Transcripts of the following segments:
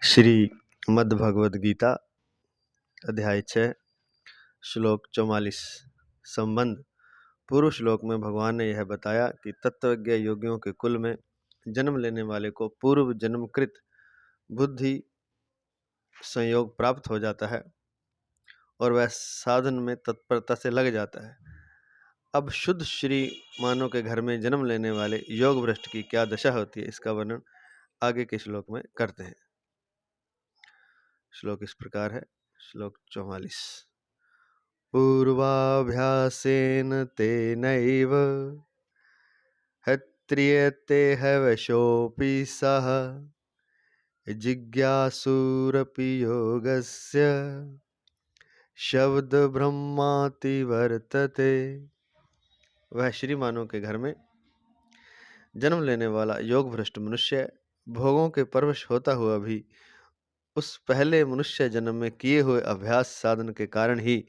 श्री मद्भगवद गीता अध्याय 6 श्लोक 44 संबंध। पूर्व श्लोक में भगवान ने यह बताया कि तत्वज्ञ योगियों के कुल में जन्म लेने वाले को पूर्व जन्मकृत बुद्धि संयोग प्राप्त हो जाता है और वह साधन में तत्परता से लग जाता है। अब शुद्ध श्री मानव के घर में जन्म लेने वाले योग भ्रष्ट की क्या दशा होती है, इसका वर्णन आगे के श्लोक में करते हैं। श्लोक इस प्रकार है। श्लोक 44। पूर्वाभ्यासेन तेनैव ह्रियते हवशोऽपि सः जिज्ञासुरपि योगस्य शब्द ब्रह्माति वर्तते। वह श्री मानव के घर में जन्म लेने वाला योग भ्रष्ट मनुष्य भोगों के परवश होता हुआ भी उस पहले मनुष्य जन्म में किए हुए अभ्यास साधन के कारण ही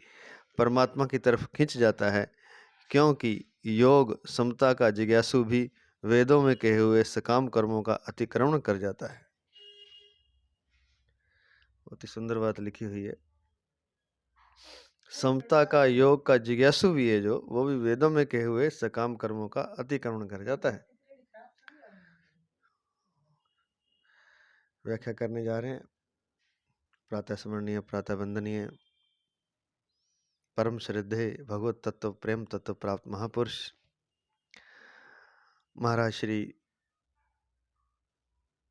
परमात्मा की तरफ खिंच जाता है, क्योंकि योग समता का जिज्ञासु भी वेदों में कहे हुए सकाम कर्मों का अतिक्रमण कर जाता है। बहुत ही सुंदर बात लिखी हुई है। समता का योग का जिज्ञासु भी है जो, वो भी वेदों में कहे हुए सकाम कर्मों का अतिक्रमण कर जाता है। व्याख्या करने जा रहे हैं। प्रातः स्मरणीय, प्रातः वंदनीय, परम श्रद्धेय भगवत तत्व प्रेम तत्व प्राप्त महापुरुष महाराज श्री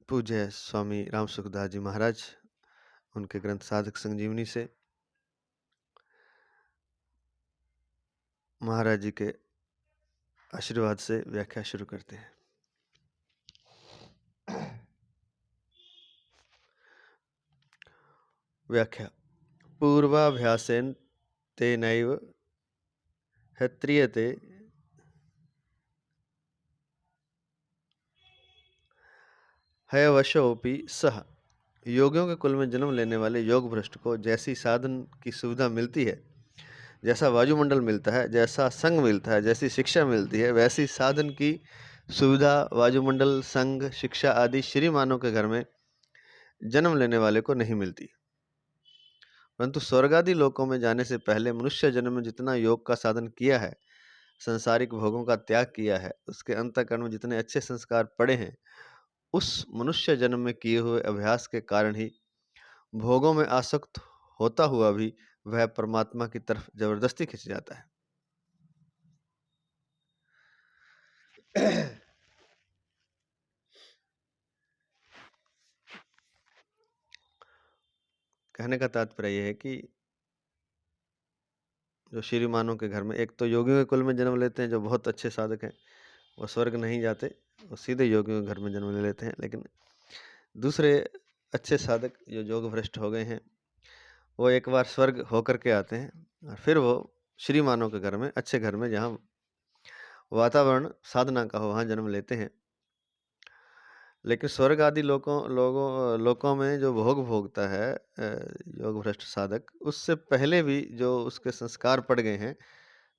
पूज्य स्वामी राम सुखदास जी महाराज, उनके ग्रंथ साधक संजीवनी से महाराज जी के आशीर्वाद से व्याख्या शुरू करते हैं। व्याख्या। पूर्वाभ्यासेन तेनैव ह्रियते हयवशोऽपि सः। योगियों के कुल में जन्म लेने वाले योग भ्रष्ट को जैसी साधन की सुविधा मिलती है, जैसा वायुमंडल मिलता है, जैसा संग मिलता है, जैसी शिक्षा मिलती है, वैसी साधन की सुविधा वायुमंडल, संग, शिक्षा आदि श्री मानव के घर में जन्म लेने वाले को नहीं मिलती। परंतु स्वर्ग आदि लोकों में जाने से पहले मनुष्य जन्म में जितना योग का साधन किया है, सांसारिक भोगों का त्याग किया है, उसके अंतःकरण में जितने अच्छे संस्कार पड़े हैं, उस मनुष्य जन्म में किए हुए अभ्यास के कारण ही भोगों में आसक्त होता हुआ भी वह परमात्मा की तरफ जबरदस्ती खिंच जाता है। कहने का तात्पर्य यह है कि जो श्री मानव के घर में, एक तो योगियों के कुल में जन्म लेते हैं जो बहुत अच्छे साधक हैं, वो स्वर्ग नहीं जाते, वो सीधे योगियों के घर में जन्म ले लेते हैं। लेकिन दूसरे अच्छे साधक जो योग भ्रष्ट हो गए हैं, वो एक बार स्वर्ग होकर के आते हैं और फिर वो श्री मानव के घर में, अच्छे घर में, जहाँ वातावरण साधना का हो, वहाँ जन्म लेते हैं। लेकिन स्वर्ग आदि लोकों में जो भोग भोगता है योग भ्रष्ट साधक, उससे पहले भी जो उसके संस्कार पड़ गए हैं,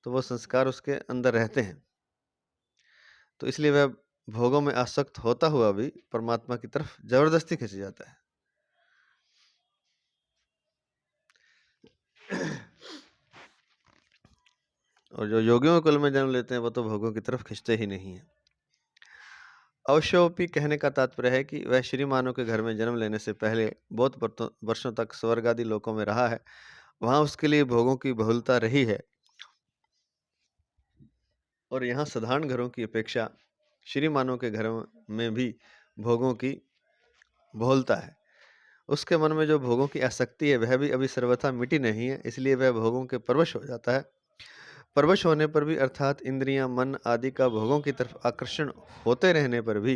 तो वो संस्कार उसके अंदर रहते हैं। तो इसलिए वह भोगों में आसक्त होता हुआ भी परमात्मा की तरफ जबरदस्ती खिंच जाता है। और जो योगियों के कुल में जन्म लेते हैं, वो तो भोगों की तरफ खिंचते ही नहीं है। अवश्योपि कहने का तात्पर्य है कि वह श्री मानव के घर में जन्म लेने से पहले बहुत वर्षों तक स्वर्ग आदि लोकों में रहा है, वहां उसके लिए भोगों की बहुलता रही है, और यहाँ साधारण घरों की अपेक्षा श्री मानव के घरों में भी भोगों की बहुलता है। उसके मन में जो भोगों की आसक्ति है, वह भी अभी सर्वथा मिटी नहीं है, इसलिए वह भोगों के परवश हो जाता है। परवश होने पर भी, अर्थात इंद्रियां, मन आदि का भोगों की तरफ आकर्षण होते रहने पर भी,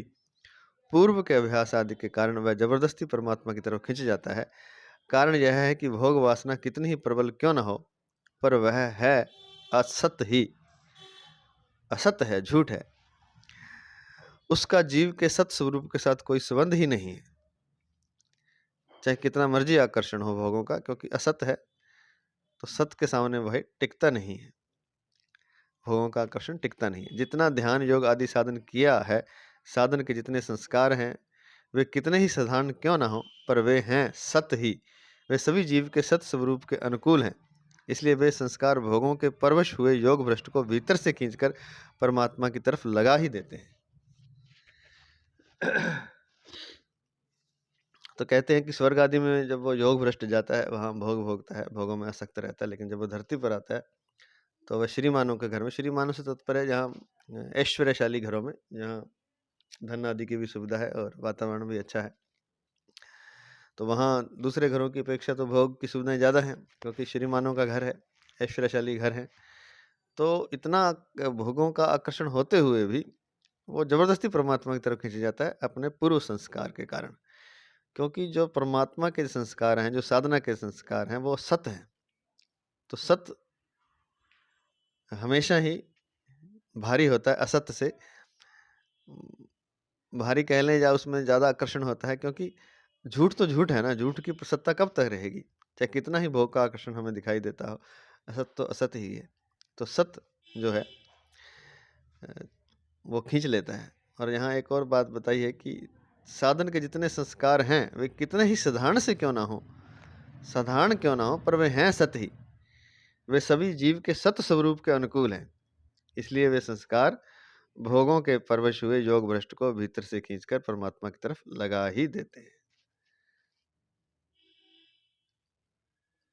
पूर्व के अभ्यास आदि के कारण वह जबरदस्ती परमात्मा की तरफ खिंच जाता है। कारण यह है कि भोग वासना कितनी ही प्रबल क्यों न हो, पर वह है असत्य है, झूठ है। उसका जीव के सत स्वरूप के साथ कोई संबंध ही नहीं है, चाहे कितना मर्जी आकर्षण हो भोगों का, क्योंकि असत्य है तो सत्य के सामने वह टिकता नहीं है, भोगों का आकर्षण टिकता नहीं है। जितना ध्यान योग आदि साधन किया है, साधन के जितने संस्कार हैं, वे कितने ही साधारण क्यों ना हो, पर वे हैं सत ही। वे सभी जीव के सत स्वरूप के अनुकूल हैं। इसलिए वे संस्कार भोगों के परवश हुए योग भ्रष्ट को भीतर से खींचकर परमात्मा की तरफ लगा ही देते हैं। तो कहते हैं कि स्वर्ग आदि में जब वो योग भ्रष्ट जाता है, वहाँ भोग भोगता है, भोगों में आसक्त रहता है, लेकिन जब वो धरती पर आता है तो वह श्रीमानों के घर में, श्रीमानों से तात्पर्य है जहाँ ऐश्वर्यशाली घरों में, जहाँ धन आदि की भी सुविधा है और वातावरण भी अच्छा है, तो वहाँ दूसरे घरों की अपेक्षा तो भोग की सुविधाएं ज़्यादा हैं, क्योंकि श्रीमानों का घर है, ऐश्वर्यशाली घर है। तो इतना भोगों का आकर्षण होते हुए भी वो जबरदस्ती परमात्मा की तरफ खींचा जाता है अपने पूर्व संस्कार के कारण, क्योंकि जो परमात्मा के संस्कार हैं, जो साधना के संस्कार हैं, वो सत हैं। तो सत हमेशा ही भारी होता है असत्य से। भारी कह लें या उसमें ज़्यादा आकर्षण होता है, क्योंकि झूठ तो झूठ है ना, झूठ की सत्ता कब तक रहेगी, चाहे कितना ही भोग का आकर्षण हमें दिखाई देता हो, असत तो असत ही है। तो सत्य जो है वो खींच लेता है। और यहाँ एक और बात बताई है कि साधन के जितने संस्कार हैं वे कितने ही साधारण से क्यों ना हो, साधारण क्यों ना हो, पर वे हैं सत ही। वे सभी जीव के सत स्वरूप के अनुकूल हैं। इसलिए वे संस्कार भोगों के परवश हुए योग भ्रष्ट को भीतर से खींचकर परमात्मा की तरफ लगा ही देते हैं।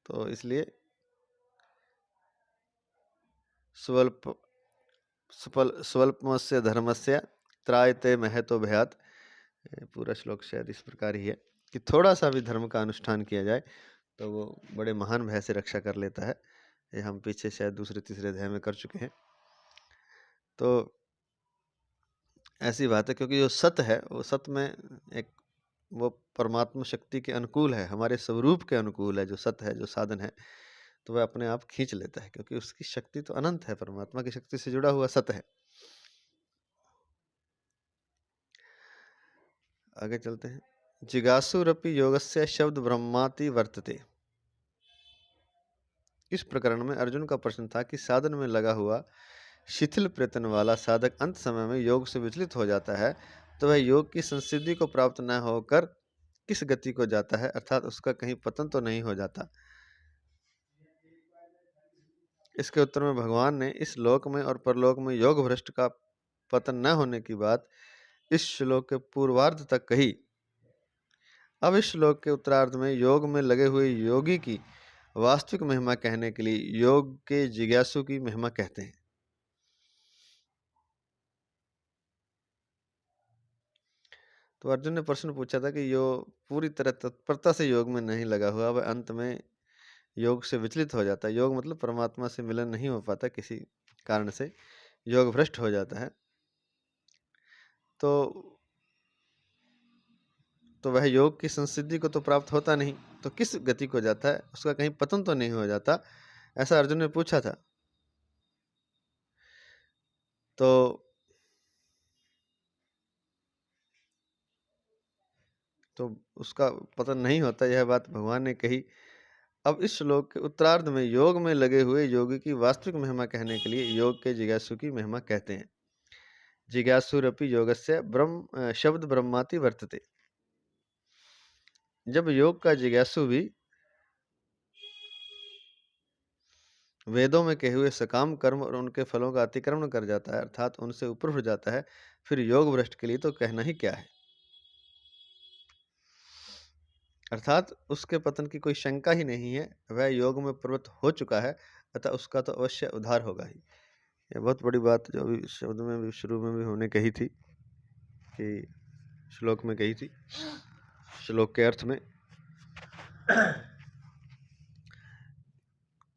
तो इसलिए स्वल्प स्वल्पमस्य धर्मस्य त्रायते महतो भयात। पूरा श्लोक शायद इस प्रकार ही है कि थोड़ा सा भी धर्म का अनुष्ठान किया जाए तो वो बड़े महान भय से रक्षा कर लेता है। ये हम पीछे शायद दूसरे तीसरे अध्याय में कर चुके हैं। तो ऐसी बात है, क्योंकि जो सत्य है वो सत्य में एक वो परमात्मा शक्ति के अनुकूल है, हमारे स्वरूप के अनुकूल है। जो सत्य है, जो साधन है, तो वह अपने आप खींच लेता है, क्योंकि उसकी शक्ति तो अनंत है, परमात्मा की शक्ति से जुड़ा हुआ सत्य है। आगे चलते हैं। जिज्ञासुरपि योगस्य शब्द ब्रह्माति वर्तते। इस प्रकरण में अर्जुन का प्रश्न था कि साधन में लगा हुआ शिथिल प्रयत्न वाला साधक अंत समय में योग से विचलित हो जाता है, तो वह योग की संसिद्धि को प्राप्त न होकर किस गति को जाता है, अर्थात उसका कहीं पतन तो नहीं हो जाता। इसके उत्तर में भगवान ने इस लोक में और परलोक में योग भ्रष्ट का पतन न होने की बात इस श्लोक के पूर्वार्ध तक कही। अब इस श्लोक के उत्तरार्ध में योग में लगे हुए योगी की वास्तविक महिमा कहने के लिए योग के जिज्ञासु की महिमा कहते हैं। तो अर्जुन ने प्रश्न पूछा था कि जो पूरी तरह तत्परता से योग में नहीं लगा हुआ, वह अंत में योग से विचलित हो जाता है। योग मतलब परमात्मा से मिलन नहीं हो पाता, किसी कारण से योग भ्रष्ट हो जाता है। तो वह योग की संसिद्धि को तो प्राप्त होता नहीं, तो किस गति को जाता है, उसका कहीं पतन तो नहीं हो जाता, ऐसा अर्जुन ने पूछा था। तो उसका पतन नहीं होता, यह बात भगवान ने कही। अब इस श्लोक के उत्तरार्ध में योग में लगे हुए योगी की वास्तविक महिमा कहने के लिए योग के जिज्ञासु की महिमा कहते हैं। जिज्ञासुरपि योगस्य ब्रह्म शब्द ब्रह्माति वर्तते। जब योग का जिज्ञासु भी वेदों में कहे हुए सकाम कर्म और उनके फलों का अतिक्रमण कर जाता है, अर्थात उनसे ऊपर उठ जाता है, फिर योग भ्रष्ट के लिए तो कहना ही क्या है। अर्थात उसके पतन की कोई शंका ही नहीं है, वह योग में प्रवृत्त हो चुका है, अतः उसका तो अवश्य उद्धार होगा ही। यह बहुत बड़ी बात जो अभी शब्द में भी शुरू में भी हमने कही थी, कि श्लोक में कही थी, श्लोक के अर्थ में,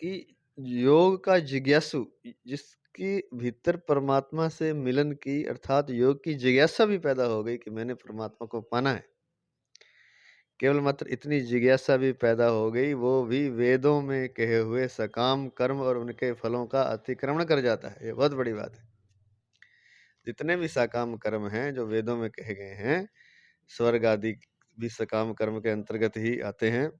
कि योग का जिज्ञासु जिसके भीतर परमात्मा से मिलन की अर्थात योग की जिज्ञासा भी पैदा हो गई कि मैंने परमात्मा को पाना है, केवल मात्र इतनी जिज्ञासा भी पैदा हो गई, वो भी वेदों में कहे हुए सकाम कर्म और उनके फलों का अतिक्रमण कर जाता है। ये बहुत बड़ी बात है। जितने भी सकाम कर्म हैं जो वेदों में कहे गए हैं, स्वर्ग आदि भी सकाम कर्म के अंतर्गत ही आते हैं,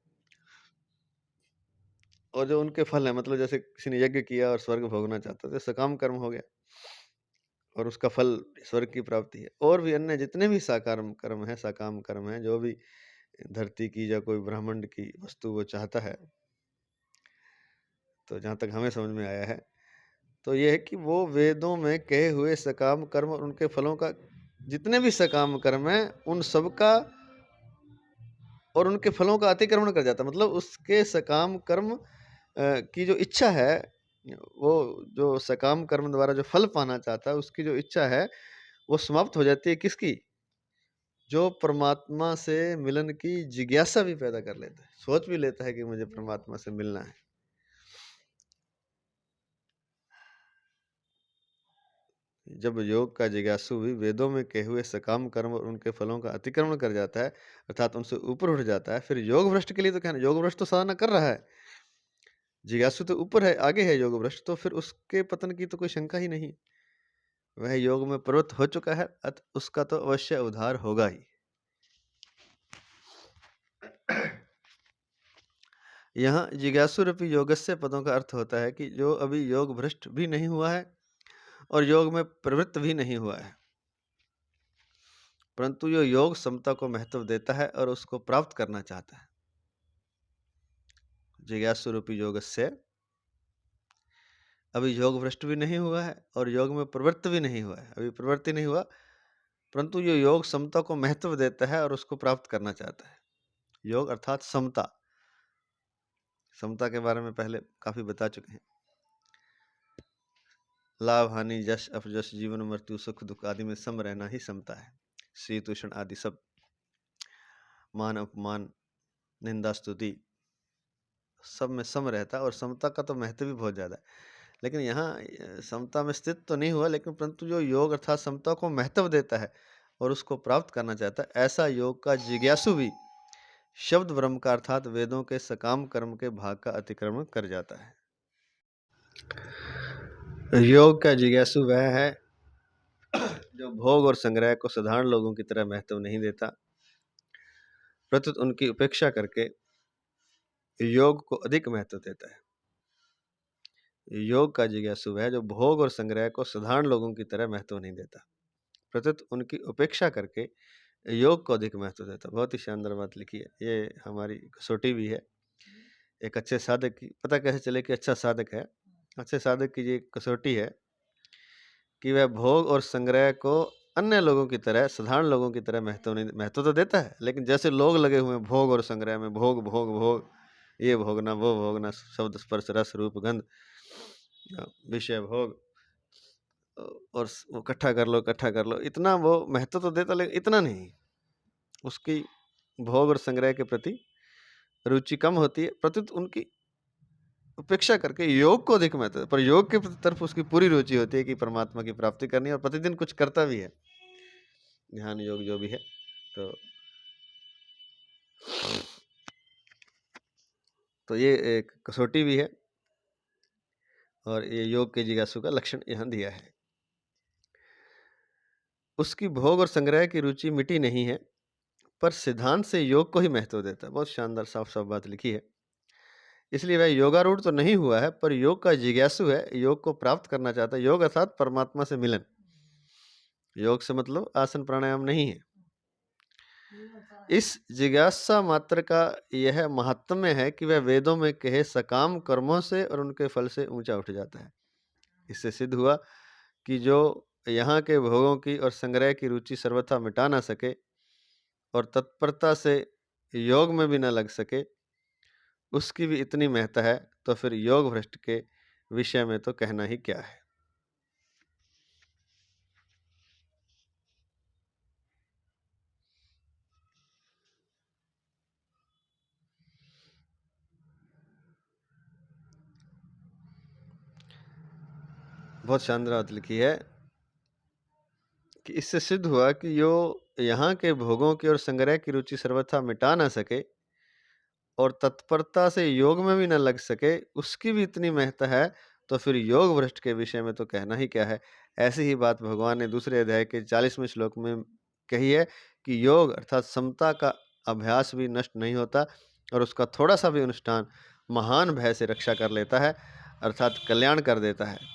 और जो उनके फल हैं, मतलब जैसे किसी ने यज्ञ किया और स्वर्ग भोगना चाहता है तो सकाम कर्म हो गया। और उसका फल स्वर्ग की प्राप्ति है। और भी अन्य जितने भी साकारम कर्म हैं, सकाम कर्म हैं, जो भी धरती की या कोई ब्रह्मांड की वस्तु वो चाहता है, तो जहाँ तक हमें समझ में आया है, तो ये है कि वो वेदों में कहे हुए सकाम कर्म और उनके फलों का, जितने भी सकाम कर्म हैं, उन सबका और उनके फलों का अतिक्रमण कर जाता है। मतलब उसके सकाम कर्म की जो इच्छा है, वो जो सकाम कर्म द्वारा जो फल पाना चाहता है, उसकी जो इच्छा है, वो समाप्त हो जाती है। किसकी? जो परमात्मा से मिलन की जिज्ञासा भी पैदा कर लेता है, सोच भी लेता है कि मुझे परमात्मा से मिलना है। जब योग का जिज्ञासु भी वेदों में कहे हुए सकाम कर्म और उनके फलों का अतिक्रमण कर जाता है, अर्थात उनसे ऊपर उठ जाता है, फिर योग भ्रष्ट के लिए तो क्या है, योग भ्रष्ट तो साधना कर रहा है, जिज्ञासु तो ऊपर है, आगे है योग भ्रष्ट, तो फिर उसके पतन की तो कोई शंका ही नहीं। वह योग में प्रवृत्त हो चुका है, उसका तो अवश्य उद्धार होगा ही। यहाँ जिज्ञासु रूपी योगस्य पदों का अर्थ होता है कि जो अभी योग भ्रष्ट भी नहीं हुआ है और योग में प्रवृत्त भी नहीं हुआ है, परंतु जो योग समता को महत्व देता है और उसको प्राप्त करना चाहता है। जिज्ञासु रूपी योगस्य अभी योग भ्रष्ट भी नहीं हुआ है और योग में प्रवृत्त भी नहीं हुआ है, अभी प्रवृत्ति नहीं हुआ, परंतु जो योग समता को महत्व देता है और उसको प्राप्त करना चाहता है। योग अर्थात समता, समता के बारे में पहले काफी बता चुके हैं। लाभ हानि, यश अपयश, जीवन मृत्यु, सुख दुख आदि में सम रहना ही समता है। शीत उष्ण आदि सब, मान अपमान, निंदा स्तुति, सब में सम रहता है और समता का तो महत्व भी बहुत ज्यादा है। लेकिन यहाँ समता में स्थित तो नहीं हुआ, लेकिन परंतु जो योग अर्थात समता को महत्व देता है और उसको प्राप्त करना चाहता है, ऐसा योग का जिज्ञासु भी शब्द ब्रह्म का अर्थात वेदों के सकाम कर्म के भाग का अतिक्रमण कर जाता है। योग का जिज्ञासु वह है जो भोग और संग्रह को साधारण लोगों की तरह महत्व नहीं देता, प्रत्युत उनकी उपेक्षा करके योग को अधिक महत्व देता है। योग का जिज्ञासु वह है जो भोग और संग्रह को साधारण लोगों की तरह महत्व नहीं देता, प्रत्युत उनकी उपेक्षा करके योग को अधिक महत्व देता। बहुत ही शानदार बात लिखी है, ये हमारी कसौटी भी है। एक अच्छे साधक की पता कैसे चले कि अच्छा साधक है? अच्छे साधक की ये कसौटी है कि वह भोग और संग्रह को अन्य लोगों की तरह, साधारण लोगों की तरह महत्व तो देता है, लेकिन जैसे लोग लगे हुए हैं भोग और संग्रह में, भोग भोग भोग, ये भोगना वो भोगना, शब्द स्पर्श रस रूप गंध विषय भोग, और वो इकट्ठा कर लो इकट्ठा कर लो, इतना वो महत्व तो देता, लेकिन इतना नहीं। उसकी भोग और संग्रह के प्रति रुचि कम होती है, प्रत्युत उनकी उपेक्षा करके योग को अधिक महत्व, पर योग की तरफ उसकी पूरी रुचि होती है कि परमात्मा की प्राप्ति करनी है, और प्रतिदिन कुछ करता भी है, ध्यान योग जो भी है। तो ये एक कसौटी भी है और ये योग के जिज्ञासु का लक्षण यहाँ दिया है। उसकी भोग और संग्रह की रुचि मिटी नहीं है, पर सिद्धांत से योग को ही महत्व देता है। बहुत शानदार साफ साफ बात लिखी है। इसलिए वह योगारूढ़ तो नहीं हुआ है, पर योग का जिज्ञासु है, योग को प्राप्त करना चाहता है। योग अर्थात परमात्मा से मिलन। योग से मतलब आसन प्राणायाम नहीं है। इस जिज्ञासा मात्र का यह महात्म्य है कि वह वेदों में कहे सकाम कर्मों से और उनके फल से ऊंचा उठ जाता है। इससे सिद्ध हुआ कि जो यहाँ के भोगों की और संग्रह की रुचि सर्वथा मिटा ना सके और तत्परता से योग में भी न लग सके, उसकी भी इतनी महत्ता है, तो फिर योग भ्रष्ट के विषय में तो कहना ही क्या है। बहुत शानदार बात लिखी है कि इससे सिद्ध हुआ कि जो यहाँ के भोगों की और संग्रह की रुचि सर्वथा मिटा ना सके और तत्परता से योग में भी न लग सके, उसकी भी इतनी महत्ता है, तो फिर योग भ्रष्ट के विषय में तो कहना ही क्या है। ऐसी ही बात भगवान ने दूसरे अध्याय के 40वें श्लोक में कही है कि योग अर्थात समता का अभ्यास भी नष्ट नहीं होता और उसका थोड़ा सा भी अनुष्ठान महान भय से रक्षा कर लेता है, अर्थात कल्याण कर देता है।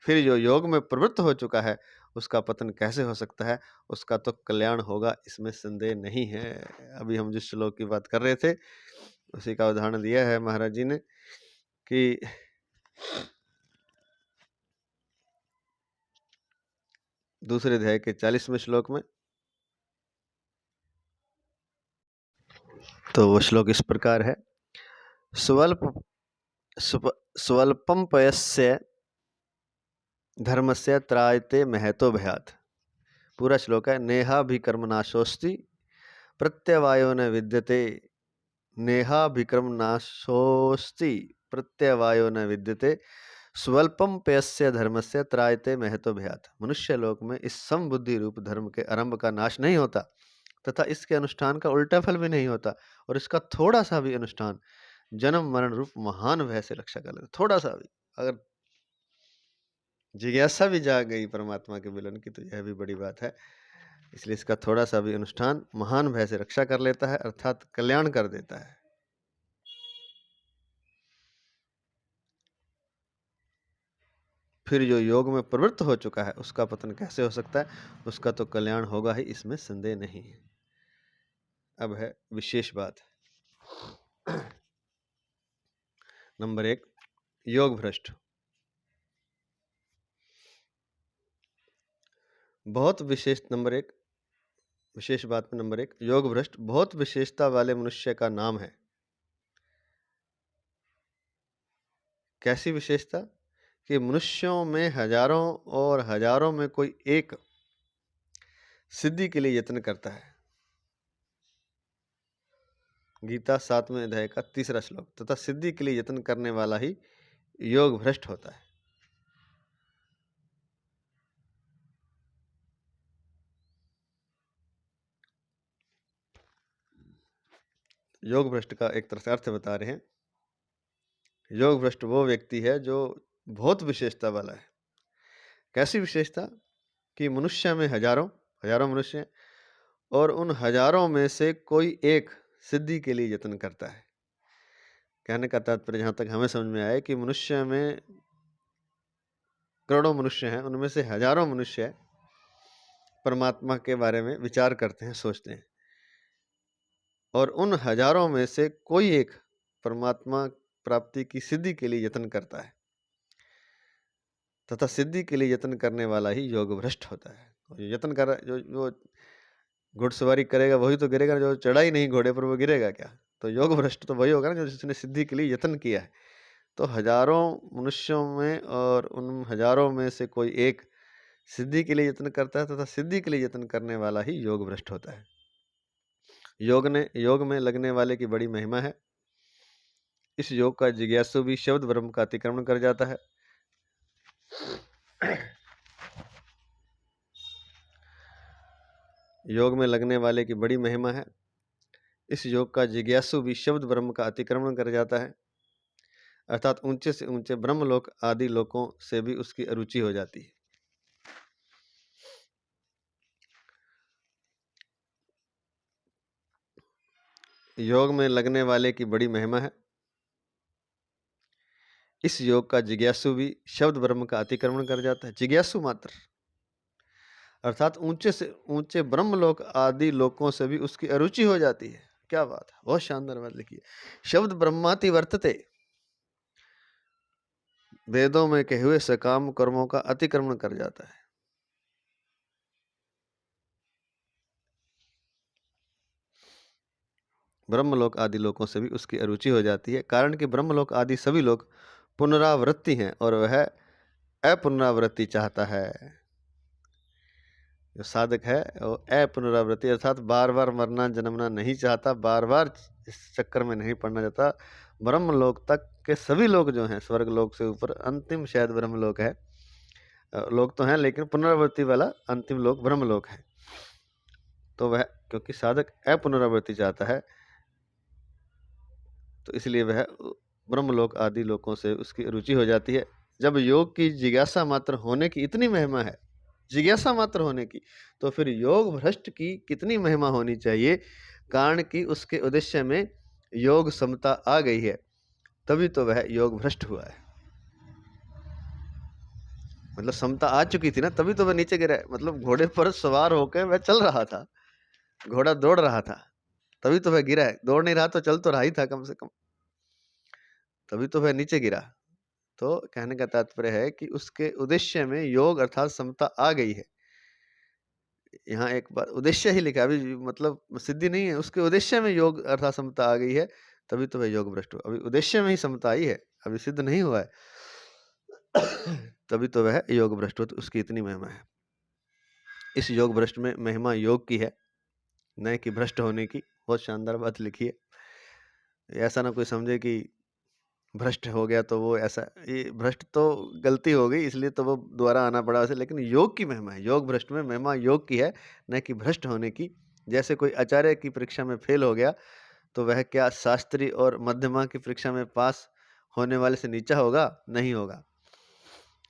फिर जो योग में प्रवृत्त हो चुका है उसका पतन कैसे हो सकता है, उसका तो कल्याण होगा, इसमें संदेह नहीं है। अभी हम जिस श्लोक की बात कर रहे थे उसी का उदाहरण दिया है महाराज जी ने कि दूसरे अध्याय के 40वें श्लोक में, तो वो श्लोक इस प्रकार है, स्वल्पम पयस्य धर्मस्य त्रायते महतो भयात्। पूरा श्लोक है, नेहाभिकर्म नाशोस्ति प्रत्यवायो न विद्यते, नेहाभिकर्म नाशोस्ति प्रत्यवायो न विद्यते, स्वल्पम पयस्य धर्मस्य त्रायते महतो भयात्। मनुष्य लोक में इस समबुद्धि रूप धर्म के आरंभ का नाश नहीं होता तथा इसके अनुष्ठान का उल्टा फल भी नहीं होता, और इसका थोड़ा सा भी अनुष्ठान जन्म मरण रूप महान भय से रक्षा कर लेता। थोड़ा सा भी अगर जिज्ञासा भी जाग गई परमात्मा के मिलन की तो यह भी बड़ी बात है। इसलिए इसका थोड़ा सा भी अनुष्ठान महान भय से रक्षा कर लेता है, अर्थात कल्याण कर देता है। फिर जो योग में प्रवृत्त हो चुका है उसका पतन कैसे हो सकता है, उसका तो कल्याण होगा ही, इसमें संदेह नहीं है। अब है विशेष बात। नंबर 1, योग भ्रष्ट। बहुत विशेष, नंबर 1 विशेष बात में नंबर 1, योग भ्रष्ट बहुत विशेषता वाले मनुष्य का नाम है। कैसी विशेषता कि मनुष्यों में हजारों और हजारों में कोई एक सिद्धि के लिए यत्न करता है। गीता 7वें अध्याय का 3रा श्लोक, तथा सिद्धि के लिए यत्न करने वाला ही योग भ्रष्ट होता है। योग भ्रष्ट का एक तरह से अर्थ बता रहे हैं। योग भ्रष्ट वो व्यक्ति है जो बहुत विशेषता वाला है। कैसी विशेषता कि मनुष्य में हजारों हजारों मनुष्य हैं और उन हजारों में से कोई एक सिद्धि के लिए यत्न करता है। कहने का तात्पर्य जहाँ तक हमें समझ में आया कि मनुष्य में करोड़ों मनुष्य हैं, उनमें से हजारों मनुष्य परमात्मा के बारे में विचार करते हैं, सोचते हैं, और उन हजारों में से कोई एक परमात्मा प्राप्ति की सिद्धि के लिए यत्न करता है, तथा सिद्धि के लिए यत्न करने वाला ही योग भ्रष्ट होता है। जो यत्न कर जो घुड़सवारी करेगा वही तो गिरेगा, जो चढ़ा ही नहीं घोड़े पर वो गिरेगा क्या? तो योग भ्रष्ट तो वही होगा ना जो जिसने सिद्धि के लिए यत्न किया है। तो हजारों मनुष्यों में और उन हजारों में से कोई एक सिद्धि के लिए यत्न करता है, तथा सिद्धि के लिए यत्न करने वाला ही योग भ्रष्ट होता है। योग में लगने वाले की बड़ी महिमा है। इस योग का जिज्ञासु भी शब्द ब्रह्म का अतिक्रमण कर जाता है। योग में लगने वाले की बड़ी महिमा है। इस योग का जिज्ञासु भी शब्द ब्रह्म का अतिक्रमण कर जाता है, अर्थात ऊंचे से ऊंचे ब्रह्मलोक आदि लोकों से भी उसकी अरुचि हो जाती है। योग में लगने वाले की बड़ी महिमा है। इस योग का जिज्ञासु भी शब्द ब्रह्म का अतिक्रमण कर जाता है। जिज्ञासु मात्र, अर्थात ऊंचे से ऊंचे ब्रह्मलोक आदि लोकों से भी उसकी अरुचि हो जाती है। क्या बात है, बहुत शानदार बात लिखी है। शब्द ब्रह्माति वर्तते, वेदों में कहे हुए सकाम कर्मों का अतिक्रमण कर जाता है। ब्रह्मलोक आदि लोकों से भी उसकी अरुचि हो जाती है, कारण कि ब्रह्मलोक आदि सभी लोग पुनरावृत्ति हैं और वह अपुनरावृत्ति चाहता है। जो साधक है वो अपुनरावृत्ति अर्थात बार बार मरना जन्मना नहीं चाहता, बार बार इस चक्कर में नहीं पड़ना चाहता। ब्रह्मलोक तक के सभी लोग जो हैं, स्वर्ग लोक से ऊपर अंतिम शायद ब्रह्मलोक है, लोग तो हैं लेकिन पुनरावृत्ति वाला अंतिम लोक ब्रह्मलोक है। तो वह क्योंकि साधक अपुनरावृत्ति चाहता है तो इसलिए वह ब्रह्मलोक आदि लोकों से उसकी रुचि हो जाती है। जब योग की जिज्ञासा मात्र होने की इतनी महिमा है, जिज्ञासा मात्र होने की, तो फिर योग भ्रष्ट की कितनी महिमा होनी चाहिए, कारण कि उसके उद्देश्य में योग समता आ गई है, तभी तो वह योग भ्रष्ट हुआ है। मतलब समता आ चुकी थी ना, तभी तो वह नीचे गिरा है। मतलब घोड़े पर सवार होकर वह चल रहा था, घोड़ा दौड़ रहा था, तभी तो वह गिरा है। दौड़ नहीं रहा तो चल तो रहा ही था कम से कम, तभी तो वह नीचे गिरा। तो कहने का तात्पर्य है कि उसके उद्देश्य में योग अर्थात समता आ गई है। यहाँ एक बार उद्देश्य ही लिखा है, अभी मतलब सिद्धि नहीं है, उसके उद्देश्य में योग अर्थात समता आ गई है, तभी तो वह योग भ्रष्ट हुआ। अभी उद्देश्य में ही समता आई है, अभी सिद्ध नहीं हुआ है, तभी तो वह योग भ्रष्ट हुआ। तो उसकी इतनी महिमा है। इस योग भ्रष्ट में महिमा योग की है, न कि भ्रष्ट होने की। बहुत शानदार बात लिखी है। ऐसा ना कोई समझे कि भ्रष्ट हो गया तो वो ऐसा, ये भ्रष्ट तो गलती हो गई इसलिए तो वो दोबारा आना पड़ा उसे, लेकिन योग की महिमा है। योग भ्रष्ट में महिमा योग की है, न कि भ्रष्ट होने की। जैसे कोई आचार्य की परीक्षा में फेल हो गया तो वह क्या शास्त्री और मध्यमा की परीक्षा में पास होने वाले से नीचा होगा? नहीं होगा।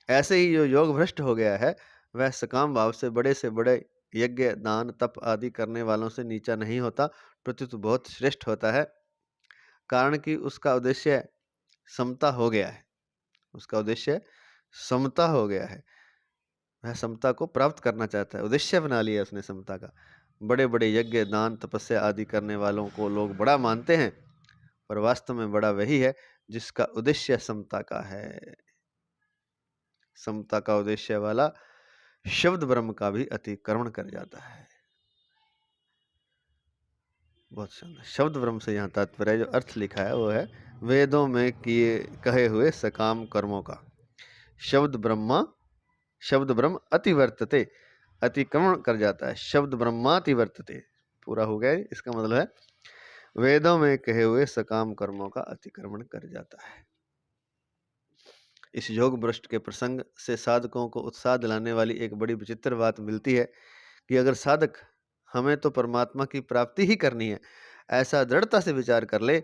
ऐसे ही जो योग भ्रष्ट हो गया है वह सकाम भाव से बड़े यज्ञ दान तप आदि करने वालों से नीचा नहीं होता, प्रत्युत बहुत श्रेष्ठ होता है। कारण कि उसका उद्देश्य समता हो गया है, उसका उद्देश्य समता हो गया है। वह समता को प्राप्त करना चाहता है, उद्देश्य बना लिया उसने समता का। बड़े बड़े यज्ञ दान तपस्या आदि करने वालों को लोग बड़ा मानते हैं, पर वास्तव में बड़ा वही है जिसका उद्देश्य समता का है। समता का उद्देश्य वाला शब्द ब्रह्म का भी अतिक्रमण कर जाता है। बहुत शानदार। शब्द ब्रह्म से यहाँ तात्पर्य जो अर्थ लिखा है वो है वेदों में किए कहे हुए सकाम कर्मों का। शब्द ब्रह्म अतिवर्तते, अतिक्रमण कर जाता है। शब्द ब्रह्मातिवर्तते पूरा हो गया। इसका मतलब है वेदों में कहे हुए सकाम कर्मों का अतिक्रमण कर जाता है। इस योग भ्रष्ट के प्रसंग से साधकों को उत्साह दिलाने वाली एक बड़ी विचित्र बात मिलती है कि अगर साधक हमें तो परमात्मा की प्राप्ति ही करनी है ऐसा दृढ़ता से विचार कर ले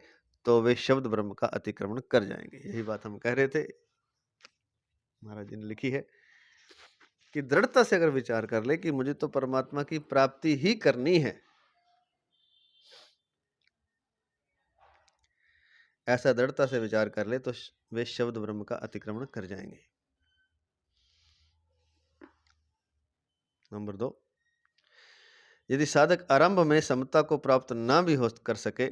तो वे शब्द ब्रह्म का अतिक्रमण कर जाएंगे। यही बात हम कह रहे थे, महाराज जी ने लिखी है कि दृढ़ता से अगर विचार कर ले कि मुझे तो परमात्मा की प्राप्ति ही करनी है, ऐसा दृढ़ता से विचार कर ले तो वे शब्द ब्रह्म का अतिक्रमण कर जाएंगे। नंबर 2, यदि साधक आरंभ में समता को प्राप्त ना भी हो कर सके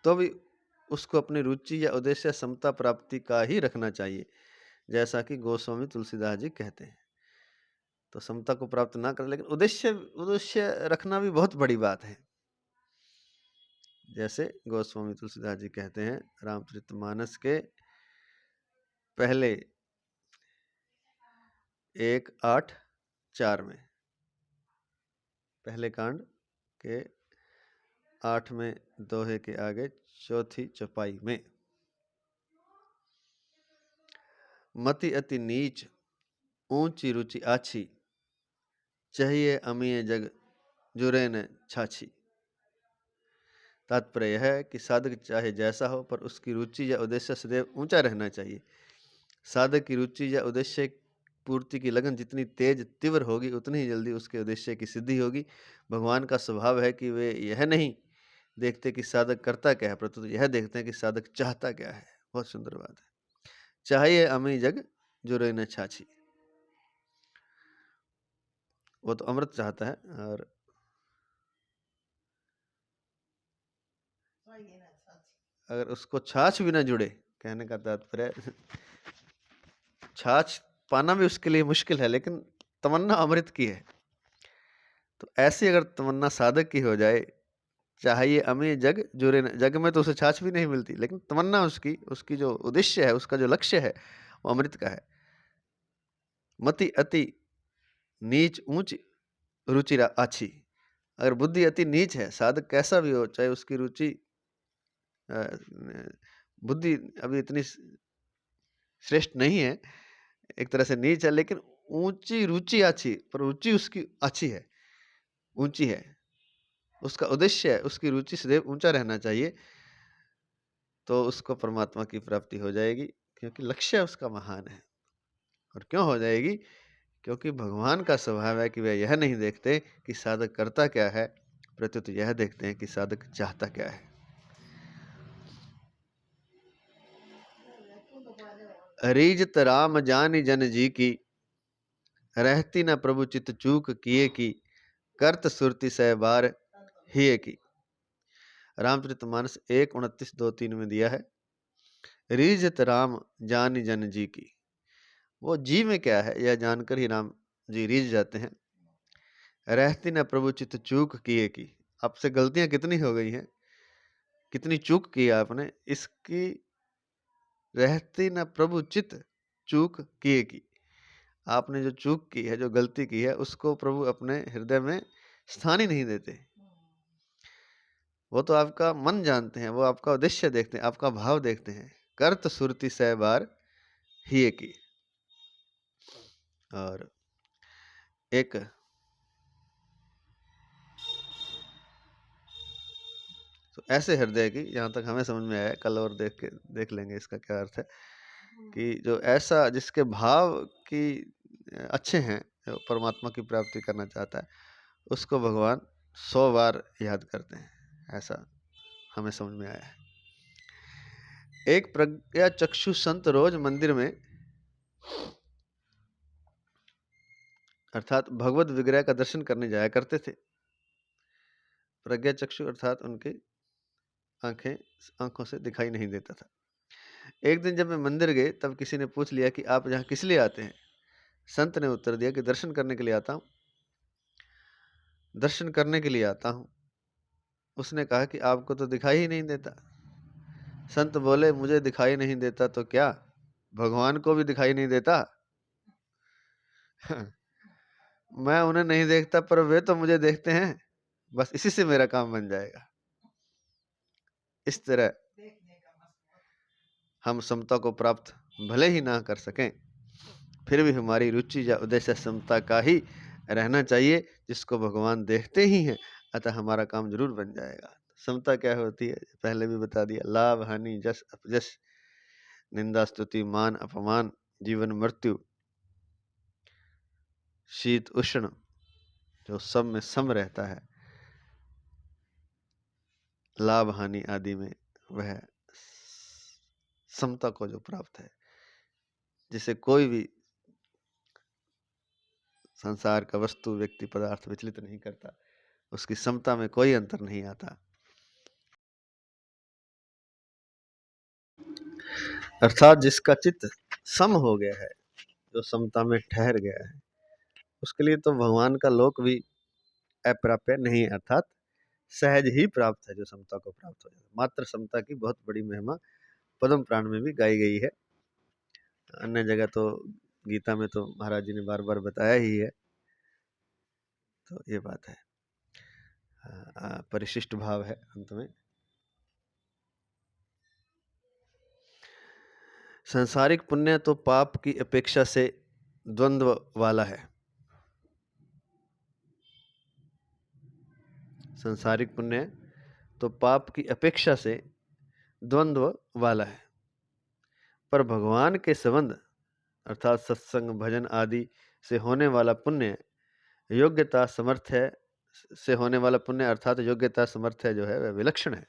तो भी उसको अपनी रुचि या उद्देश्य समता प्राप्ति का ही रखना चाहिए, जैसा कि गोस्वामी तुलसीदास जी कहते हैं। तो समता को प्राप्त ना कर, लेकिन उद्देश्य रखना भी बहुत बड़ी बात है। जैसे गोस्वामी तुलसीदास जी कहते हैं रामचरितमानस के पहले 1:8:4 में, पहले कांड के 8वें दोहे के आगे चौथी चौपाई में, मति अति नीच ऊंची रुचि आछी, चाहिए अमीय जग जुरे न छाछी। तात्पर्य यह है कि साधक चाहे जैसा हो पर उसकी रुचि या उद्देश्य सदैव ऊंचा रहना चाहिए। साधक की रुचि या उद्देश्य पूर्ति की लगन जितनी तेज तीव्र होगी उतनी ही जल्दी उसके उद्देश्य की सिद्धि होगी। भगवान का स्वभाव है कि वे यह नहीं देखते कि साधक करता क्या है, परंतु यह देखते हैं कि साधक चाहता क्या है। बहुत सुंदर बात है। चाहिए अमी जग जुरे न छाछी, वो तो अमृत चाहता है, और अगर उसको छाछ भी ना जुड़े, कहने का तात्पर्य छाछ पाना भी उसके लिए मुश्किल है, लेकिन तमन्ना अमृत की है। तो ऐसी अगर तमन्ना साधक की हो जाए, चाहिए अमी जग जुरे न, जग में तो उसे छाछ भी नहीं मिलती, लेकिन तमन्ना उसकी जो उद्देश्य है, उसका जो लक्ष्य है वो अमृत का है। मति अति नीच ऊंच रुचि आछी, अगर बुद्धि अति नीच है, साधक कैसा भी हो, चाहे उसकी रुचि बुद्धि अभी इतनी श्रेष्ठ नहीं है, एक तरह से नीच है, लेकिन ऊंची रुचि अच्छी, पर रुचि उसकी अच्छी है, ऊंची है, उसका उद्देश्य है, उसकी रुचि सदैव ऊंचा रहना चाहिए, तो उसको परमात्मा की प्राप्ति हो जाएगी, क्योंकि लक्ष्य उसका महान है। और क्यों हो जाएगी? क्योंकि भगवान का स्वभाव है कि वे यह नहीं देखते कि साधक करता क्या है, प्रत्युत यह देखते हैं कि साधक चाहता क्या है। रीजत राम जानि जन जी की, रहती न प्रभु चित चूक किए की, करत सुरति सह बार हिये की। रामचरितमानस 1:29-2-3 में दिया है, रीजत राम जानि जन जी की। वो जी में क्या है यह जानकर ही राम जी रीझ जाते हैं। रहती न प्रभु चित चूक किए की, आपसे गलतियां कितनी हो गई हैं, कितनी चूक की आपने, इसकी रहती न प्रभु चित चूक किए की। आपने जो चूक की है, जो गलती की है, उसको प्रभु अपने हृदय में स्थान ही नहीं देते। वो तो आपका मन जानते हैं, वो आपका उद्देश्य देखते हैं, आपका भाव देखते हैं। करत सुरति सह बार हिये की। और एक तो ऐसे हृदय की, जहाँ तक हमें समझ में आया, कल और देख लेंगे इसका क्या अर्थ है, कि जो ऐसा जिसके भाव की अच्छे हैं, जो परमात्मा की प्राप्ति करना चाहता है, उसको भगवान 100 बार याद करते हैं, ऐसा हमें समझ में आया है। एक प्रज्ञा चक्षु संत रोज मंदिर में, अर्थात भगवत विग्रह का दर्शन करने जाया करते थे। प्रज्ञा चक्षु अर्थात उनकी आंखों से दिखाई नहीं देता था। एक दिन जब वे मंदिर गए, तब किसी ने पूछ लिया कि आप यहाँ किस लिए आते हैं। संत ने उत्तर दिया कि दर्शन करने के लिए आता हूँ, दर्शन करने के लिए आता हूँ। उसने कहा कि आपको तो दिखाई ही नहीं देता। संत बोले, मुझे दिखाई नहीं देता तो क्या, भगवान को भी दिखाई नहीं देता। मैं उन्हें नहीं देखता, पर वे तो मुझे देखते हैं, बस इसी से मेरा काम बन जाएगा। इस तरह हम समता को प्राप्त भले ही ना कर सकें, फिर भी हमारी रुचि या उद्देश्य समता का ही रहना चाहिए, जिसको भगवान देखते ही हैं, अतः हमारा काम जरूर बन जाएगा। समता क्या होती है, पहले भी बता दिया। लाभ हानि, जस अपजस, निंदा स्तुति, मान अपमान, जीवन मृत्यु, शीत उष्ण, जो सब में सम रहता है, लाभ हानि आदि में, वह समता को जो प्राप्त है, जिसे कोई भी संसार का वस्तु, व्यक्ति, पदार्थ विचलित नहीं करता, उसकी समता में कोई अंतर नहीं आता। अर्थात जिसका चित्त सम हो गया है, जो समता में ठहर गया है, उसके लिए तो भगवान का लोक भी अप्राप्य नहीं है, अर्थात सहज ही प्राप्त है, जो समता को प्राप्त हो जाता है। मात्र समता की बहुत बड़ी महिमा पद्म पुराण में भी गाई गई है। अन्य जगह तो गीता में तो महाराज जी ने बार बार बताया ही है। तो ये बात है, परिशिष्ट भाव है अंत में। संसारिक पुण्य तो पाप की अपेक्षा से द्वंद्व वाला है। संसारिक पुण्य तो पाप की अपेक्षा से द्वंद्व वाला है, पर भगवान के संबंध अर्थात सत्संग, भजन आदि से होने वाला पुण्य योग्यता समर्थ्य से होने वाला पुण्य अर्थात योग्यता समर्थ्य जो है वह विलक्षण है।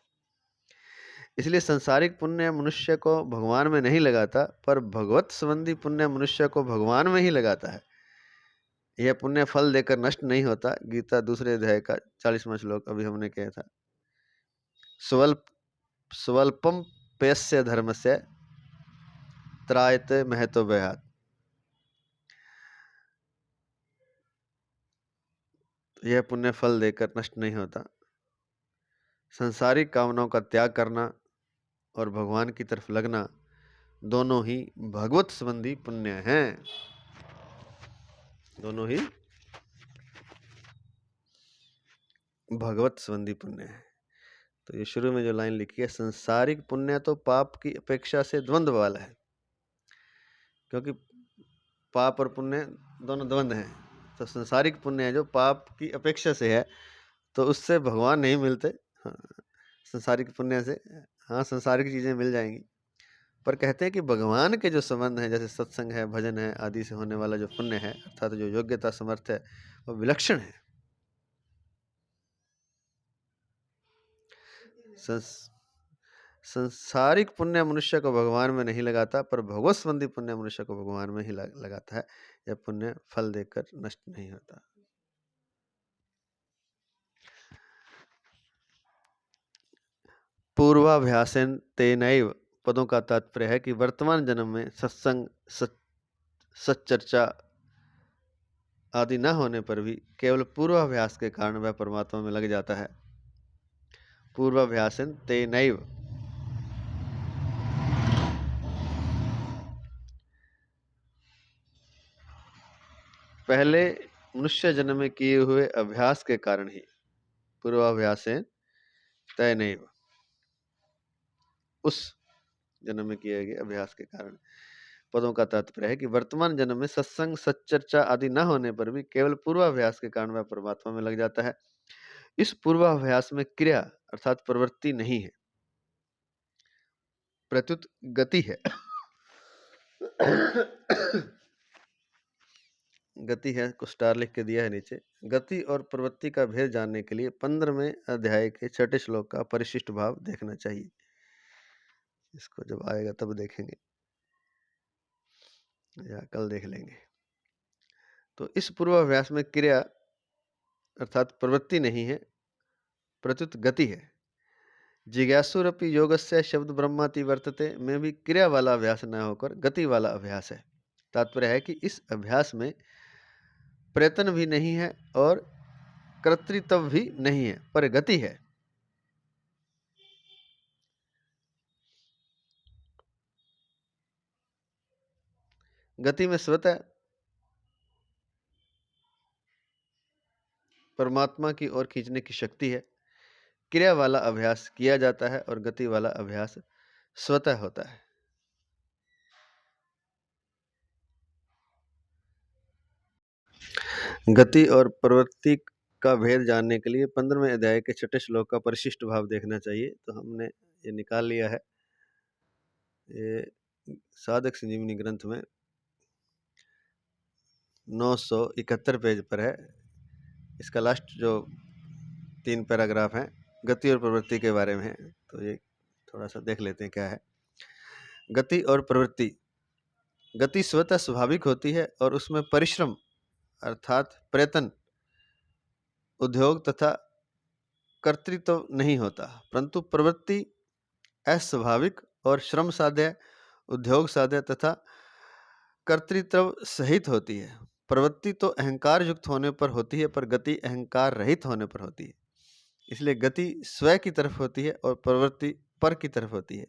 इसलिए संसारिक पुण्य मनुष्य को भगवान में नहीं लगाता, पर भगवत संबंधी पुण्य मनुष्य को भगवान में ही लगाता है। यह पुण्य फल देकर नष्ट नहीं होता। गीता 2 अध्याय का 40वां श्लोक अभी हमने किया था। स्वल्पम पेयस्य धर्मस्य त्रायते महतो भयात्। यह पुण्य फल देकर नष्ट नहीं होता। संसारिक कामनाओं का त्याग करना और भगवान की तरफ लगना दोनों ही भगवत संबंधी पुण्य हैं। दोनों ही भगवत संबंधी पुण्य है। तो ये शुरू में जो लाइन लिखी है, संसारिक पुण्य तो पाप की अपेक्षा से द्वंद्व वाला है, क्योंकि पाप और पुण्य दोनों द्वंद्व हैं। तो संसारिक पुण्य है जो पाप की अपेक्षा से है, तो उससे भगवान नहीं मिलते। हाँ, संसारिक पुण्य से हाँ संसारिक चीजें मिल जाएंगी, पर कहते हैं कि भगवान के जो संबंध है, जैसे सत्संग है, भजन है आदि से होने वाला जो पुण्य है, अर्थात जो योग्यता समर्थ है, वो विलक्षण है। संसारिक पुण्य मनुष्य को भगवान में नहीं लगाता, पर भगवत संबंधी पुण्य मनुष्य को भगवान में ही लगाता है। यह पुण्य फल देकर नष्ट नहीं होता। पूर्वाभ्यासेन तेनैव पदों का तात्पर्य है कि वर्तमान जन्म में सत्संग, सच्चर्चा आदि न होने पर भी केवल पूर्वाभ्यास के कारण वह परमात्मा में लग जाता है। पूर्वाभ्यासेन तेनैव, पहले मनुष्य जन्म में किए हुए अभ्यास के कारण ही, पूर्वाभ्यासेन तेनैव, उस जन्म में किए गए अभ्यास के कारण। पदों का तात्पर्य है कि वर्तमान जन्म में सत्संग, सच्चर्चा आदि न होने पर भी केवल पूर्वाभ्यास के कारण वह परमात्मा में लग जाता है। इस पूर्वाभ्यास में क्रिया अर्थात प्रवृत्ति नहीं है, प्रत्युत गति है। गति है, कुछ स्टार लिख के दिया है नीचे। गति और प्रवृत्ति का भेद जानने के लिए 15वें अध्याय के 6ठे श्लोक का परिशिष्ट भाव देखना चाहिए। इसको जब आएगा तब देखेंगे या कल देख लेंगे। तो इस पूर्वाभ्यास में क्रिया अर्थात प्रवृत्ति नहीं है, प्रत्युत गति है। जिज्ञासुरपि योगस्य शब्द ब्रह्माति वर्तते में भी क्रिया वाला अभ्यास न होकर गति वाला अभ्यास है। तात्पर्य है कि इस अभ्यास में प्रयत्न भी नहीं है और कर्तृत्व भी नहीं है, पर गति है। गति में स्वतः परमात्मा की ओर खींचने की शक्ति है। क्रिया वाला अभ्यास किया जाता है और गति वाला अभ्यास स्वतः होता है। गति और प्रवृत्ति का भेद जानने के लिए 15वें अध्याय के 6ठे श्लोक का परिशिष्ट भाव देखना चाहिए। तो हमने ये निकाल लिया है, ये साधक संजीवनी ग्रंथ में 971 पेज पर है। इसका लास्ट जो 3 पैराग्राफ हैं गति और प्रवृत्ति के बारे में है, तो ये थोड़ा सा देख लेते हैं क्या है। गति और प्रवृत्ति। गति स्वतः स्वाभाविक होती है और उसमें परिश्रम अर्थात प्रयत्न, उद्योग तथा कर्तृत्व नहीं होता, परंतु प्रवृत्ति अस्वाभाविक और श्रम साध्य, उद्योग साध्य तथा कर्तृत्व सहित होती है। प्रवृत्ति तो अहंकार युक्त होने पर होती है, पर गति अहंकार रहित होने पर होती है। इसलिए गति स्वयं की तरफ होती है और प्रवृत्ति पर की तरफ होती है।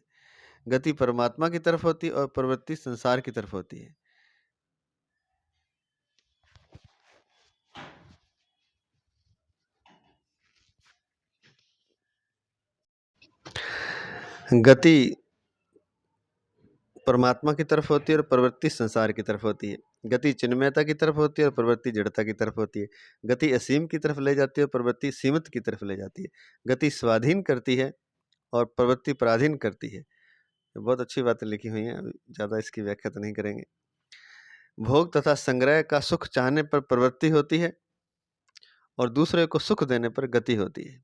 गति परमात्मा की तरफ होती है और प्रवृत्ति संसार की तरफ होती है। गति परमात्मा की तरफ होती है और प्रवृत्ति संसार की तरफ होती है। गति चिन्मयता की तरफ होती है और प्रवृत्ति जड़ता की तरफ होती है। गति असीम की तरफ ले जाती है और प्रवृत्ति सीमित की तरफ ले जाती है। गति स्वाधीन करती है और प्रवृत्ति पराधीन करती है। बहुत अच्छी बातें लिखी हुई हैं, ज़्यादा इसकी व्याख्या तो नहीं करेंगे। भोग तथा संग्रह का सुख चाहने पर प्रवृत्ति होती है और दूसरे को सुख देने पर गति होती है।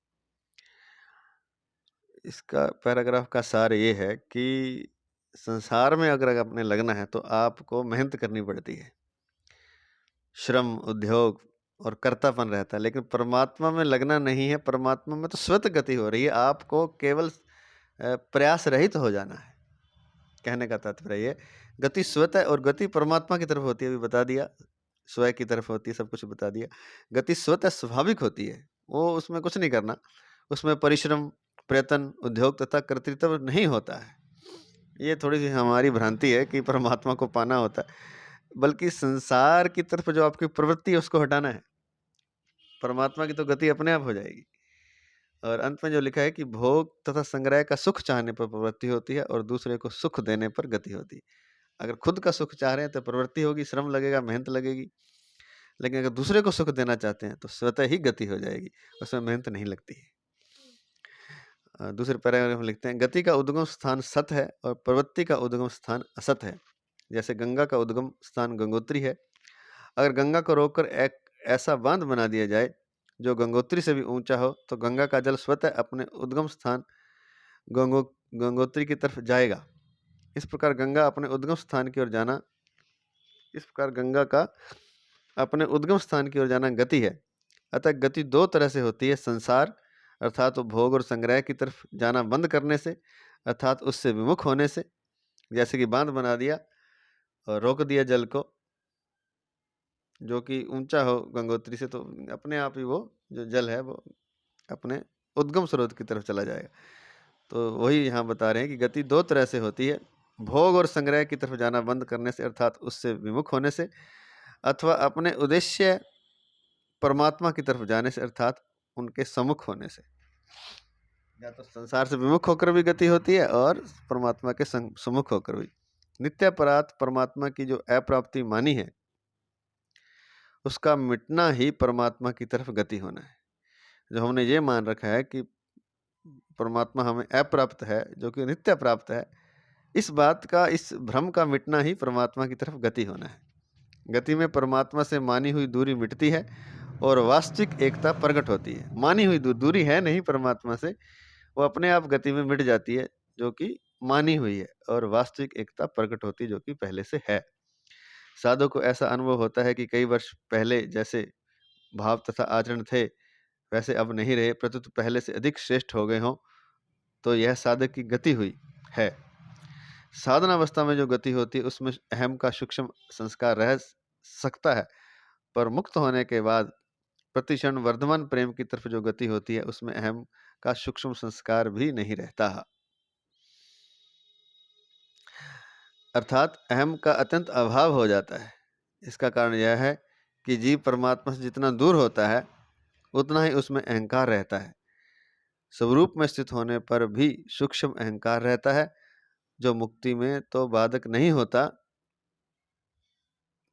इसका पैराग्राफ का सार ये है कि संसार में अगर आपने लगना है तो आपको मेहनत करनी पड़ती है, श्रम, उद्योग और कर्तापन रहता है, लेकिन परमात्मा में लगना नहीं है। परमात्मा में तो स्वतः गति हो रही है, आपको केवल प्रयास रहित हो जाना है। कहने का तात्पर्य ये, गति स्वतः और गति परमात्मा की तरफ होती है, अभी बता दिया, स्वयं की तरफ होती है, सब कुछ बता दिया। गति स्वतः स्वाभाविक होती है, वो उसमें कुछ नहीं करना, उसमें परिश्रम, प्रयत्न, उद्योग तथा कर्तृत्व नहीं होता है। ये थोड़ी सी हमारी भ्रांति है कि परमात्मा को पाना होता है, बल्कि संसार की तरफ जो आपकी प्रवृत्ति है उसको हटाना है। परमात्मा की तो गति अपने आप हो जाएगी। और अंत में जो लिखा है कि भोग तथा संग्रह का सुख चाहने पर प्रवृत्ति होती है और दूसरे को सुख देने पर गति होती है। अगर खुद का सुख चाह रहे हैं तो प्रवृत्ति होगी, श्रम लगेगा, मेहनत लगेगी। लेकिन अगर दूसरे को सुख देना चाहते हैं तो स्वतः ही गति हो जाएगी, उसमें मेहनत नहीं लगती है। दूसरे पैराग्राफ में लिखते हैं, गति का उद्गम स्थान सत है और प्रवृत्ति का उद्गम स्थान असत है। जैसे गंगा का उद्गम स्थान गंगोत्री है। अगर गंगा को रोककर एक ऐसा बांध बना दिया जाए जो गंगोत्री से भी ऊंचा हो, तो गंगा का जल स्वतः अपने उद्गम स्थान गंगोत्री की तरफ जाएगा। इस प्रकार गंगा अपने उद्गम स्थान की ओर जाना इस प्रकार गंगा का अपने उद्गम स्थान की ओर जाना गति है। अतः गति दो तरह से होती है, संसार अर्थात भोग और संग्रह की तरफ जाना बंद करने से, अर्थात उससे विमुख होने से। जैसे कि बांध बना दिया और रोक दिया जल को, जो कि ऊंचा हो गंगोत्री से, तो अपने आप ही वो जो जल है वो अपने उद्गम स्रोत की तरफ चला जाएगा। तो वही यहाँ बता रहे हैं कि गति दो तरह से होती है, भोग और संग्रह की तरफ जाना बंद करने से अर्थात उससे विमुख होने से, अथवा अपने उद्देश्य परमात्मा की तरफ जाने से अर्थात उनके सम्मुख होने से। या तो संसार से विमुख होकर भी गति होती है और परमात्मा के सम्मुख होकर भी। नित्यापराध परमात्मा की जो अप्राप्ति मानी है, उसका मिटना ही परमात्मा की तरफ गति होना है। जो हमने ये मान रखा है कि परमात्मा हमें अप्राप्त है, जो कि नित्य प्राप्त है, इस बात का, इस भ्रम का मिटना ही परमात्मा की तरफ गति होना है। गति में परमात्मा से मानी हुई दूरी मिटती है और वास्तविक एकता प्रकट होती है। मानी हुई दूरी है नहीं परमात्मा से, वो अपने आप गति में मिट जाती है, जो कि मानी हुई है, और वास्तविक एकता प्रकट होती है, जो कि पहले से है। साधु को ऐसा अनुभव होता है कि कई वर्ष पहले जैसे भाव तथा आचरण थे वैसे अब नहीं रहे, प्रत्युत पहले से अधिक श्रेष्ठ हो गए हों, तो यह साधक की गति हुई है। साधनावस्था में जो गति होती है उसमें अहम का सूक्ष्म संस्कार रह सकता है, पर मुक्त होने के बाद प्रतिक्षण वर्धमान प्रेम की तरफ जो गति होती है उसमें अहम का सूक्ष्म संस्कार भी नहीं रहता। अर्थात अहम का अत्यंत अभाव हो जाता है। इसका कारण यह है कि जीव परमात्मा से जितना दूर होता है उतना ही उसमें अहंकार रहता है। स्वरूप में स्थित होने पर भी सूक्ष्म अहंकार रहता है, जो मुक्ति में तो बाधक नहीं होता,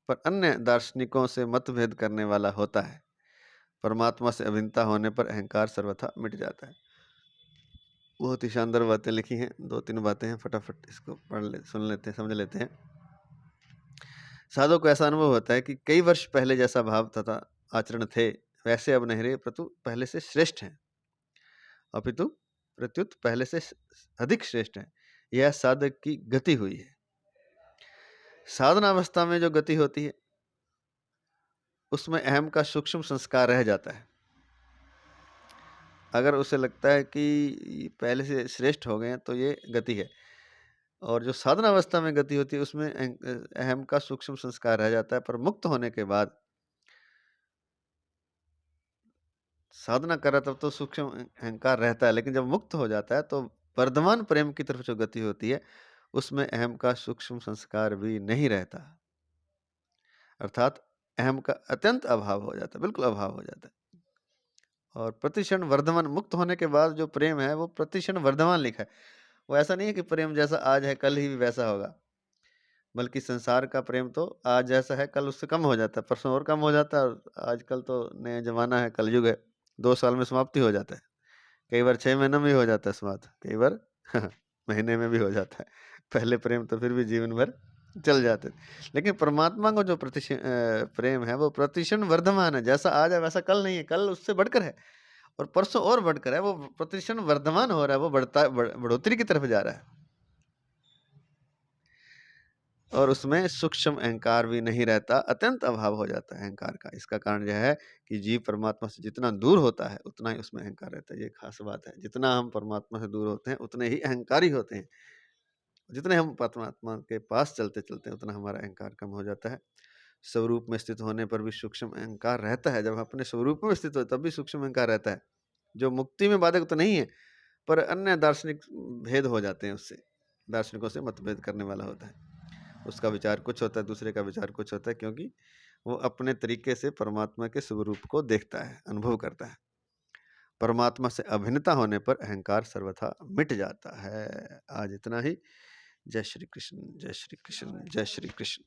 पर अन्य दार्शनिकों से मतभेद करने वाला होता है। परमात्मा से अभिन्नता होने पर अहंकार सर्वथा मिट जाता है। बहुत ही शानदार बातें लिखी हैं, दो तीन बातें हैं, फटाफट इसको सुन लेते हैं, समझ लेते हैं। साधु को ऐसा अनुभव होता है कि कई वर्ष पहले जैसा भाव तथा आचरण थे वैसे अब नहीं रहे, प्रतु पहले से श्रेष्ठ हैं, अपितु प्रत्युत पहले से अधिक श्रेष्ठ हैं। यह साधक की गति हुई है। साधनावस्था में जो गति होती है उसमें अहम का सूक्ष्म संस्कार रह जाता है। अगर उसे लगता है कि पहले से श्रेष्ठ हो गए हैं तो ये गति है, और जो साधनावस्था में गति होती है उसमें अहम का सूक्ष्म संस्कार रह जाता है, पर मुक्त होने के बाद साधना कर रहा तब तो सूक्ष्म अहंकार रहता है, लेकिन जब मुक्त हो जाता है तो वर्धमान प्रेम की तरफ जो गति होती है उसमें अहम का सूक्ष्म संस्कार भी नहीं रहता, अर्थात अहम का अत्यंत अभाव हो जाता है, बिल्कुल अभाव हो जाता है। और प्रतिक्षण वर्धमान, मुक्त होने के बाद जो प्रेम है वो प्रतिक्षण वर्धमान लिखा है। वो ऐसा नहीं है कि प्रेम जैसा आज है कल ही वैसा होगा, बल्कि संसार का प्रेम तो आज जैसा है कल उससे कम हो जाता है, परसों और कम हो जाता है, और आजकल तो नया जमाना है, कलयुग है, 2 साल में समाप्ति हो जाता है, कई बार 6 महीने में भी हो जाता है समाप्त, कई बार महीने में भी हो जाता है। पहले प्रेम तो फिर भी जीवन भर चल जाते थे, लेकिन परमात्मा को जो प्रेम है वो प्रतिक्षण वर्धमान है, जैसा आज है वैसा कल नहीं है, कल उससे बढ़कर है और परसों और बढ़कर है, वो प्रतिक्षण वर्धमान हो रहा है, वो बढ़ोतरी की तरफ जा रहा है, और उसमें सूक्ष्म अहंकार भी नहीं रहता, अत्यंत अभाव हो जाता है अहंकार का। इसका कारण यह है कि जीव परमात्मा से जितना दूर होता है उतना ही उसमें अहंकार रहता है। ये खास बात है, जितना हम परमात्मा से दूर होते हैं उतने ही अहंकारी होते हैं, जितने हम परमात्मा के पास चलते चलते हैं उतना हमारा अहंकार कम हो जाता है। स्वरूप में स्थित होने पर भी सूक्ष्म अहंकार रहता है, जब हम अपने स्वरूप में स्थित हो तब भी सूक्ष्म अहंकार रहता है, जो मुक्ति में बाधक तो नहीं है, पर अन्य दार्शनिक भेद हो जाते हैं, उससे दार्शनिकों से मतभेद करने वाला होता है। उसका विचार कुछ होता है, दूसरे का विचार कुछ होता है, क्योंकि वो अपने तरीके से परमात्मा के स्वरूप को देखता है, अनुभव करता है। परमात्मा से अभिन्नता होने पर अहंकार सर्वथा मिट जाता है। आज इतना ही। जय श्री कृष्ण, जय श्री कृष्ण, जय श्री कृष्ण।